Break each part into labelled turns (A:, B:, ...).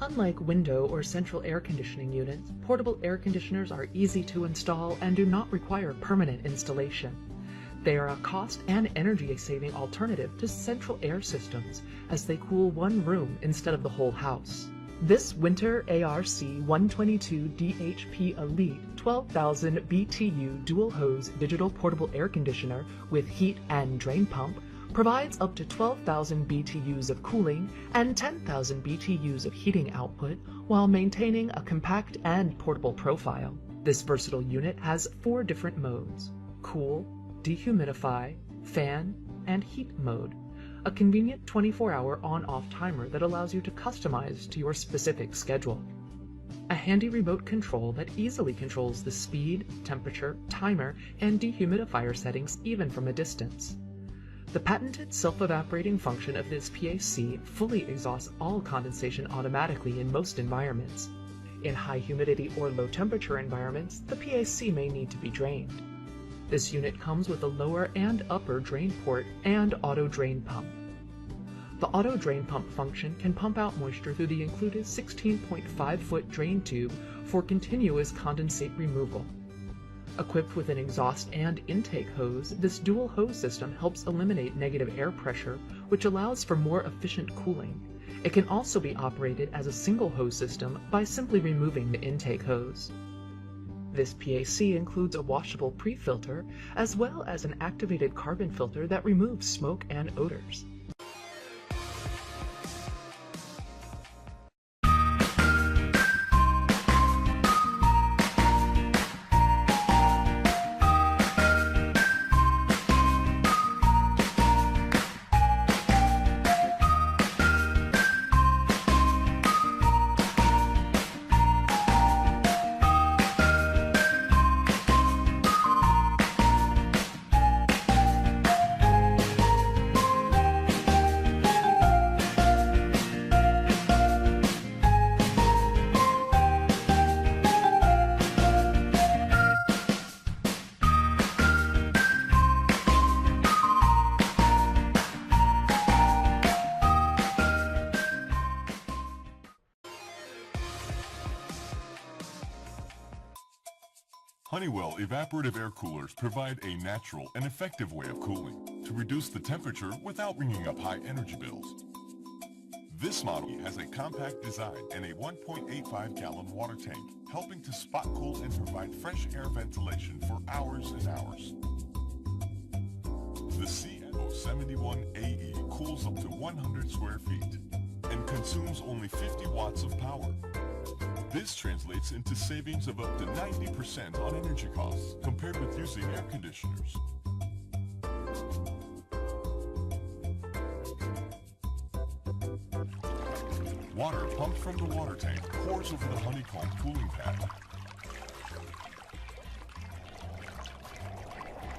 A: Unlike window or central air conditioning units, portable air conditioners are easy to install and do not require permanent installation. They are a cost and energy-saving alternative to central air systems, as they cool one room instead of the whole house. This Winter ARC122DHP Elite 12,000 BTU dual-hose digital portable air conditioner with heat and drain pump provides up to 12,000 BTUs of cooling and 10,000 BTUs of heating output while maintaining a compact and portable profile. This versatile unit has 4 different modes: cool, dehumidify, fan, and heat mode. A convenient 24-hour on-off timer that allows you to customize to your specific schedule. A handy remote control that easily controls the speed, temperature, timer, and dehumidifier settings even from a distance. The patented self-evaporating function of this PAC fully exhausts all condensation automatically in most environments. In high humidity or low temperature environments, the PAC may need to be drained. This unit comes with a lower and upper drain port and auto drain pump. The auto drain pump function can pump out moisture through the included 16.5-foot drain tube for continuous condensate removal. Equipped with an exhaust and intake hose, this dual hose system helps eliminate negative air pressure, which allows for more efficient cooling. It can also be operated as a single hose system by simply removing the intake hose. This PAC includes a washable pre-filter, as well as an activated carbon filter that removes smoke and odors.
B: Honeywell evaporative air coolers provide a natural and effective way of cooling to reduce the temperature without bringing up high energy bills. This model has a compact design and a 1.85-gallon water tank, helping to spot cool and provide fresh air ventilation for hours and hours. The CNO71AE cools up to 100 square feet and consumes only 50 watts of power. This translates into savings of up to 90% on energy costs compared with using air conditioners. Water pumped from the water tank pours over the honeycomb cooling pad.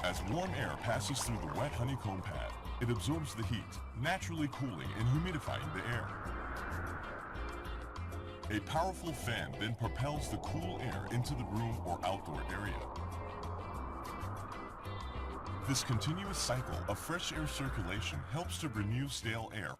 B: As warm air passes through the wet honeycomb pad, it absorbs the heat, naturally cooling and humidifying the air. A powerful fan then propels the cool air into the room or outdoor area. This continuous cycle of fresh air circulation helps to renew stale air.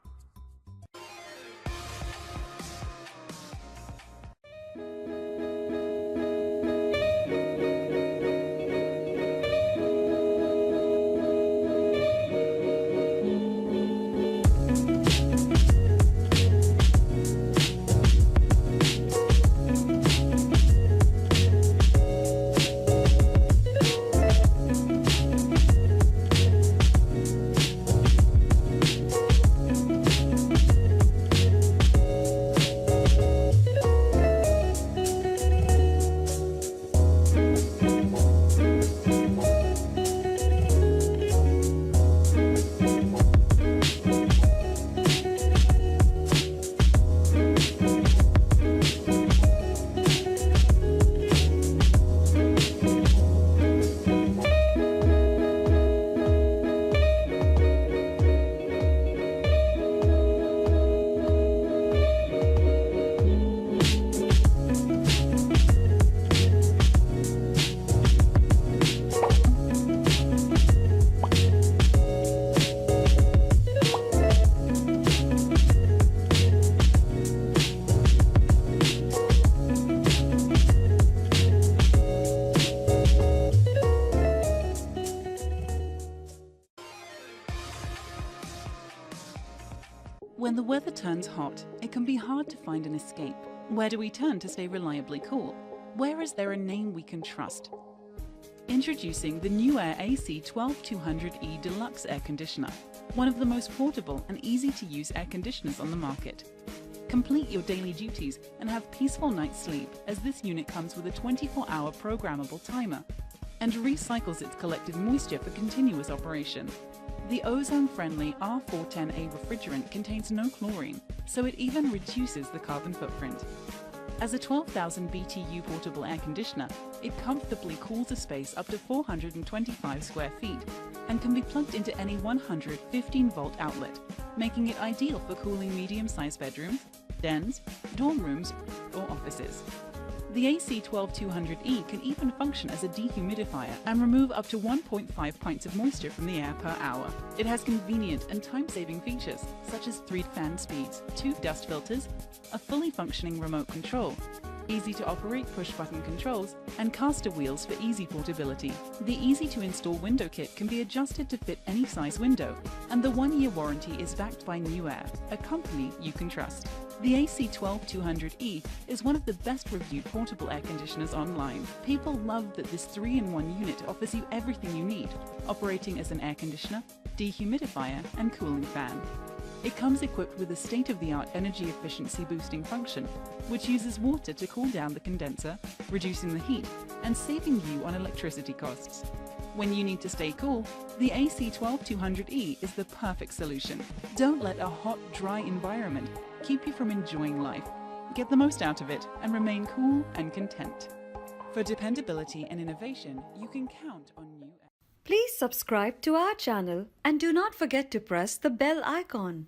C: When the weather turns hot, it can be hard to find an escape. Where do we turn to stay reliably cool? Where is there a name we can trust? Introducing the NewAir AC12200E Deluxe Air Conditioner, one of the most portable and easy-to-use air conditioners on the market. Complete your daily duties and have peaceful night's sleep, as this unit comes with a 24-hour programmable timer and recycles its collected moisture for continuous operation. The ozone-friendly R410A refrigerant contains no chlorine, so it even reduces the carbon footprint. As a 12,000 BTU portable air conditioner, it comfortably cools a space up to 425 square feet and can be plugged into any 115-volt outlet, making it ideal for cooling medium-sized bedrooms, dens, dorm rooms, or offices. The AC12200E can even function as a dehumidifier and remove up to 1.5 pints of moisture from the air per hour. It has convenient and time-saving features such as 3 fan speeds, 2 dust filters, a fully functioning remote control, easy-to-operate push-button controls, and caster wheels for easy portability. The easy-to-install window kit can be adjusted to fit any size window, and the 1-year warranty is backed by NewAir, a company you can trust. The AC12200E is one of the best reviewed portable air conditioners online. People love that this 3-in-1 unit offers you everything you need, operating as an air conditioner, dehumidifier, and cooling fan. It comes equipped with a state-of-the-art energy efficiency boosting function, which uses water to cool down the condenser, reducing the heat and saving you on electricity costs. When you need to stay cool, the AC12200E is the perfect solution. Don't let a hot, dry environment keep you from enjoying life. Get the most out of it and remain cool and content. For dependability and innovation, you can count on NewAir.
D: Please subscribe to our channel and do not forget to press the bell icon.